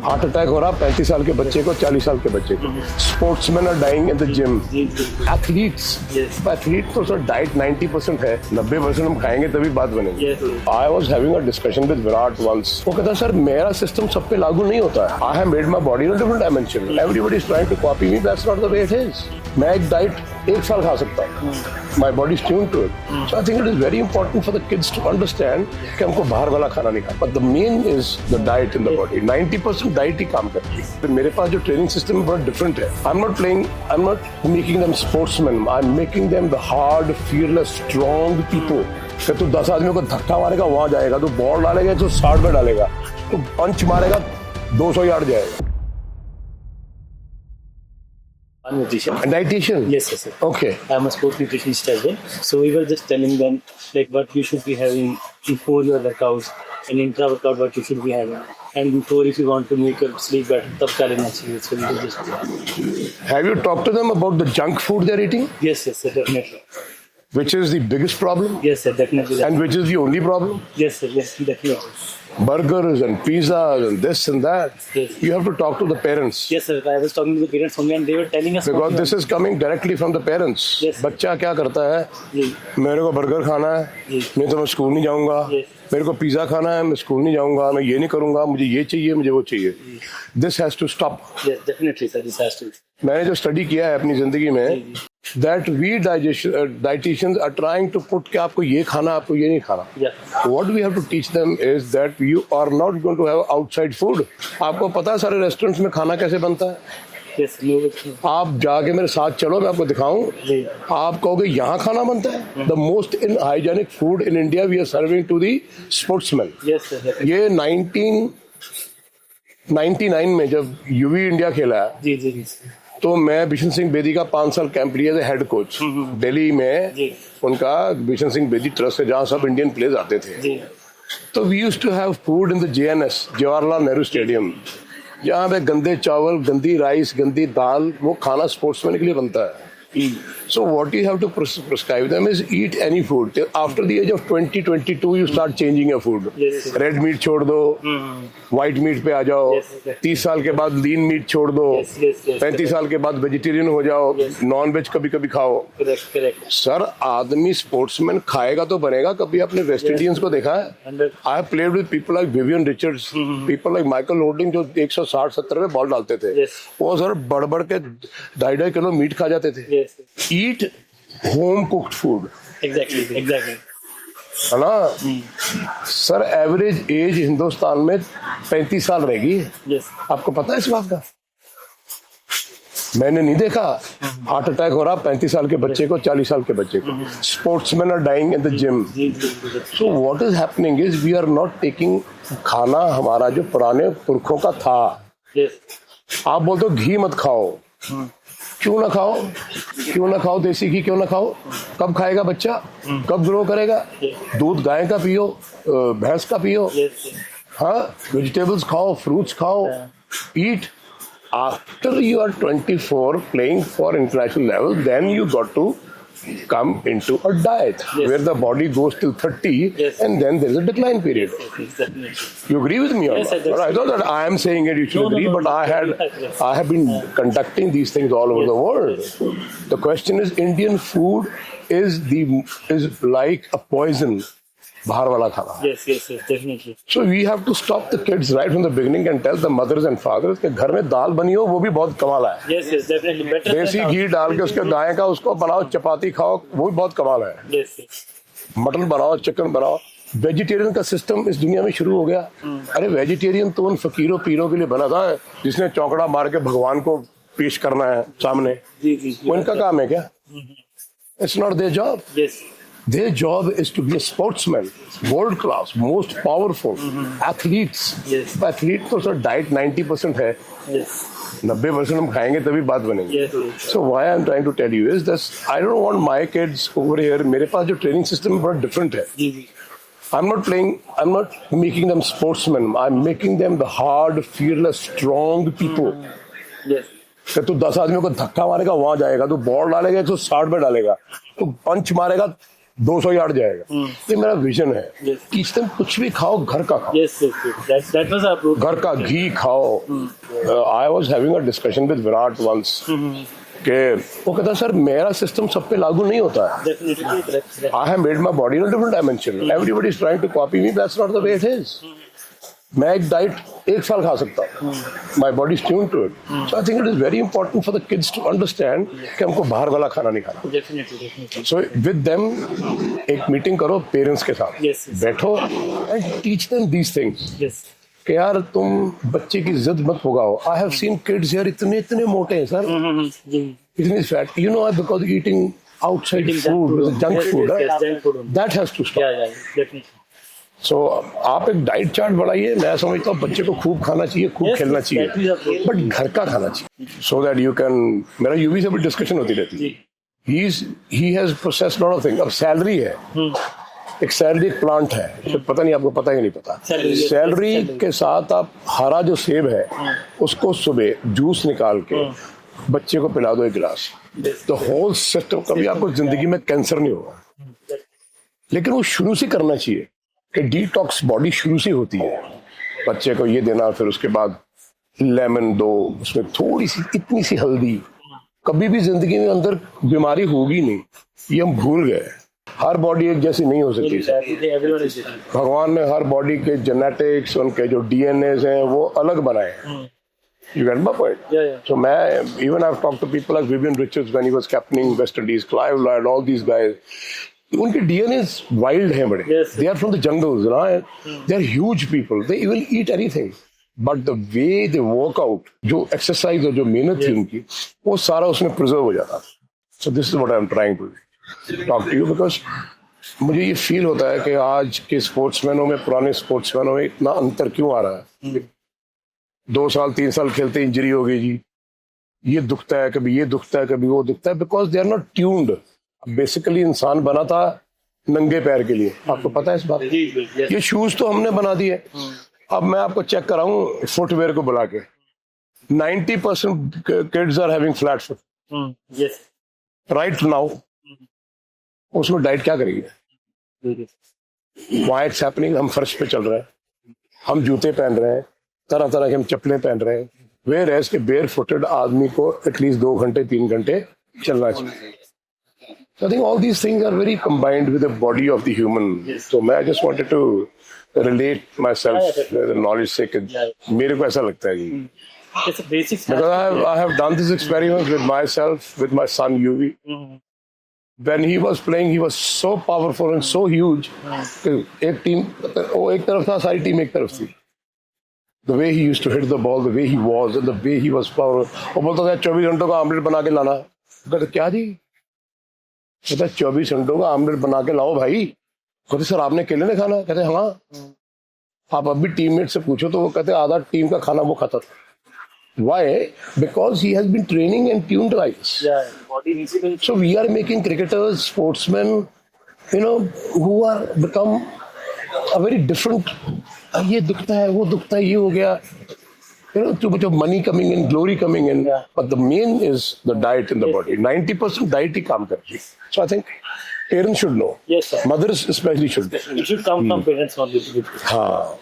Heart attack हो रहा 35 साल के बच्चे को, 40 साल के बच्चे को। Sportsman are dying in the gym. Athlete तो सर डाइट 90% है, 90% हम खाएंगे तभी बात बनेगी। I was having a discussion with Virat once. वो कहता सर मेरा सिस्टम सब पे लागू नहीं होता है। I have made my body in a different dimension. Everybody is trying to copy me, that's not the way it is. मैं एक डाइट 1 साल खा सकता हूँ, my body is tuned to it. So I think it is very important for the kids to understand कि हमको बाहर वाला खाना नहीं खाना, but the main is the diet in the body. 90% diet ही काम करती है। तो मेरे पास जो ट्रेनिंग सिस्टम है बड़ा डिफरेंट है। I am not making them sportsman, I am making them the hard, fearless, strong people. कि तू 10 आदमियों को धक्का मारेगा वहां जाएगा, तू बॉल डालेगा तो 60 में डालेगा, तू पंच मारेगा 200 यार्ड जाएगा। Nutrition. A dietitian? Yes, sir. Okay. I'm a sports nutritionist as well. So we were just telling them like what you should be having before your workouts and intra-workout what you should be having. And before if you want to make your sleep better, तब क्या लेना चाहिए? So we could just... Have you talked to them about the junk food they're eating? Yes, sir, definitely. Which is the biggest problem? Yes, sir, definitely. And which is the only problem? Yes, sir, yes, definitely. Burgers and pizzas and this and that. Yes. You have to talk to the parents. Yes, sir. I was talking to the parents only, and they were telling us Because this is coming directly from the parents. Yes. बच्चा क्या करता है? जी. मेरे को burger खाना है, Yes. नहीं तो मैं स्कूल नहीं जाऊंगा। Yes. मेरे को पिज्जा खाना है, मैं स्कूल नहीं जाऊंगा, मैं ये नहीं करूंगा, मुझे ये चाहिए, मुझे वो चाहिए। This has to stop. Yes, definitely, sir. This has to. मैंने जो स्टडी किया है अपनी जिंदगी में, that we dietitians are trying to put कि आपको ये खाना, आपको ये नहीं खाना। Yeah. What we have to teach them is that you are not going to have outside food. आपको पता है सारे रेस्टोरेंट्स में खाना कैसे बनता है? Yes, no. आप जाके मेरे साथ चलो, मैं आपको दिखाऊं। जी. आप कहोगे यहाँ खाना बनता है? The most in hygienic food in India we are serving to the sportsman. Yes, sir. Definitely. ये 1999 में जब यूवी इंडिया खेला है, जी जी जी. तो मैं बिशन सिंह बेदी का 5 साल कैंप लिया था हेड कोच दिल्ली में। जी. उनका बिशन सिंह बेदी ट्रस्ट है जहाँ सब इंडियन प्लेयर्स आते थे। जी. तो we used to have food in the JNS, Jawaharlal Nehru stadium, जहाँ पे गंदे चावल, गंदी राइस, गंदी दाल, वो खाना स्पोर्ट्समैन के लिए बनता है। So what you have to prescribe them is eat any food. After the age of 20-22 you start changing your food. Yes. Red meat छोड़ दो, white meat पे आ जाओ। Yes, exactly. 30 साल के बाद lean meat छोड़ दो। Yes, yes, yes, 35 साल के बाद वेजिटेरियन हो जाओ। Yes. नॉन वेज कभी कभी खाओ। Correct, correct. सर आदमी स्पोर्ट्समैन खाएगा तो बनेगा। कभी आपने वेस्ट इंडियंस को देखा है? 100. I have played with people like Vivian Richards, people like Michael holding जो 160-70 में बॉल डालते थे। Yes. वो सर बढ़ के 2.5 किलो मीट खा जाते थे। Yes. Eat home cooked food, Exactly, exactly. है ना? सर एवरेज एज हिंदुस्तान में 35 साल रहेगी। Yes. आपको पता है इस बात का? मैंने नहीं देखा हार्ट अटैक हो रहा 35 साल के बच्चे को, 40 साल के बच्चे को। Sportsman are dying in the gym. जी जी जी. So what is happening is we are not taking खाना हमारा जो पुराने पुरखों का था। Yes. आप बोलते हो घी मत खाओ, क्यों ना खाओ? क्यों ना खाओ? देसी घी क्यों ना खाओ? कब खाएगा बच्चा? कब ग्रो करेगा? दूध गाय का पियो, भैंस का पियो। Yes. हाँ, वेजिटेबल्स खाओ, फ्रूट्स खाओ, eat. After you are 24 playing for international level, then you got to come into a diet. Yes. Where the body goes till 30. Yes. And then there is a decline period. Exactly. You agree with me or Yes, not? sir, But I thought that I am saying it, you should No, no, agree, no, but no. Yes. I have been conducting these things all over the world. The question is, Indian food is like a poison, bahar wala khana. Yes, yes, yes, definitely. So we have to stop the kids right from the beginning and tell the mothers and fathers कि घर में दाल बनी हो वो भी बहुत कमाल है। Yes, yes, definitely. Better देसी than घी डाल के उसके गाय का उसको बनाओ, चपाती खाओ, वो भी बहुत कमाल है। Yes, yes. मटन बनाओ, चिकन बनाओ। वेजिटेरियन का सिस्टम इस दुनिया में शुरू हो गया। अरे वेजिटेरियन तो उन फकीरों पीरों के लिए बना था जिसने चौकड़ा मार के भगवान को पेश करना है सामने। जी जी. वो इनका काम है क्या? It's not their job. Yes. Their job is to be a sportsman, world class, most powerful, athletes. Yes. Athlete तो सर डाइट 90% है, Yes. 90% हम खाएंगे तभी बात बनेगी। Yes, yes. So why I'm trying to tell you is this: I don't want my kids over here. मेरे पास जो training system है बड़ा डिफरेंट है। जी जी. I'm not making them sportsmen. I'm making them the hard, fearless, strong people. Yes. कि तू 10 आदमियों को धक्का मारेगा वहां जाएगा, तू बॉल डालेगा 160 में डालेगा, तू पंच मारेगा 200 यार्ड जाएगा। ये मेरा विजन है Yes. कि इस टाइम कुछ भी खाओ, घर का खाओ, Yes, yes, yes. That was our approach. घर का घी खाओ। I was having a discussion with Virat once कि वो कहता सर मेरा सिस्टम सब पे लागू नहीं होता है। Definitely, correct. I have made my body in a different dimension. Everybody is trying to copy me. That's not the way it is. मैं एक डाइट 1 साल खा सकता हूँ। My body is tuned to it. So I think it is very important for the kids to understand कि हमको बाहर वाला खाना नहीं खाना। Definitely, definitely. So with them एक मीटिंग करो पेरेंट्स के साथ, Yes, yes. बैठो and teach them these things Yes. कि यार तुम बच्चे की जिद मत भगाओ। I have seen kids here इतने मोटे हैं सर, जी. इतनी fat. You know because eating outside Eating food, junk Yes, food, yes, right? yes, junk food only. That has to stop. Yeah, definitely. सो आप एक डाइट चार्ट बढ़ाइए। मैं समझता हूँ बच्चे को खूब खाना चाहिए, खूब Yes, खेलना that is चाहिए, approach. बट घर का खाना चाहिए सो दैट यू कैन। मेरा यूवी से भी डिस्कशन होती रहती है। He has processed lot of thing. अब सैलरी है, एक सैलरी एक प्लांट है, शायद पता नहीं आपको पता ही नहीं पता। Celery, yes, salary celery. के साथ आप हरा जो सेब है उसको सुबह जूस निकाल के बच्चे को पिला दो 1 गिलास, तो होल सिस्टम। कभी आपको जिंदगी में कैंसर नहीं होगा। लेकिन वो शुरू से करना चाहिए कि डिटॉक्स बॉडी शुरू से होती है। बच्चे को ये देना, फिर उसके बाद लेमन दो, उसमें थोड़ी सी इतनी सी हल्दी। कभी भी जिंदगी में अंदर बीमारी होगी नहीं, ये हम भूल गए। हर बॉडी एक जैसी नहीं हो सकती। Everyone is different. भगवान ने हर बॉडी के जेनेटिक्स, उनके जो डीएनए हैं वो अलग बनाए। You get my point? Yeah, yeah. So even I've talked to people like Vivian Richards when he was captaining West Indies, Clive Lloyd, all these guys. उनके डीएनए वाइल्ड हैं बड़े। Yes. They are from the jungles, right? They are huge people. They will eat anything. But the way they work out, जो exercise और जो मेहनत थी उनकी, वो सारा उसमें preserve हो जाता। So this is what I'm trying to talk to you because मुझे ये फील होता है कि आज के स्पोर्ट्समैनों में पुराने स्पोर्ट्समैनों में इतना अंतर क्यों आ रहा है। 2 साल 3 साल खेलते इंजरी हो गई जी, ये दुखता है, कभी ये दुखता है, कभी वो दुखता है, because they are not tuned. Basically इंसान बना था नंगे पैर के लिए, आपको पता है इस बात। Yes. ये शूज तो हमने बना दिए। अब मैं आपको चेक कराऊं फुटवेयर को बुला के, 90% kids are having flat foot Yes. Right now. उसमें डाइट क्या करेगी? Why it's happening? हम फर्श पे चल रहे हैं, हम जूते पहन रहे हैं, तरह तरह के हम चप्पलें पहन रहे हैं। वेयर एज के बेयर फुटेड आदमी को एटलीस्ट 2 घंटे 3 घंटे चलना चाहिए। So I think all these things are very combined with the body of the human. Yes. So I just wanted to relate myself Yeah, the knowledge से कि मेरे को ऐसा लगता है जी। It's a basics. Because I have done this experiment with myself, with my son UV. When he was playing, he was so powerful and so huge. कि एक team वो एक तरफ था, सारी टीम एक तरफ थी। The way he used to hit the ball, the way he was, and the way he was powerful. वो बोलता था 24 घंटों का आमलेट बना के लाना। कहते क्या जी? कहते 24 घंटों का आमलेट बना के लाओ भाई। कहते सर आपने अकेले ने खाना? कहते हाँ। आप अभी टीममेट से पूछो तो वो कहते आधा टीम का खाना वो खाता था। Why? Because he has been training and tuned right. Yeah, body needs to. So we are making cricketers, sportsmen, who are become a very different. ये दुखता है, वो दुखता है, ये हो गया. Too much of money coming in, glory coming in. Yeah. But the main is the diet in the body. 90% diet ही काम करती है. So I think parents should know. Yes, sir. Mothers especially should. It should come from parents only. हाँ.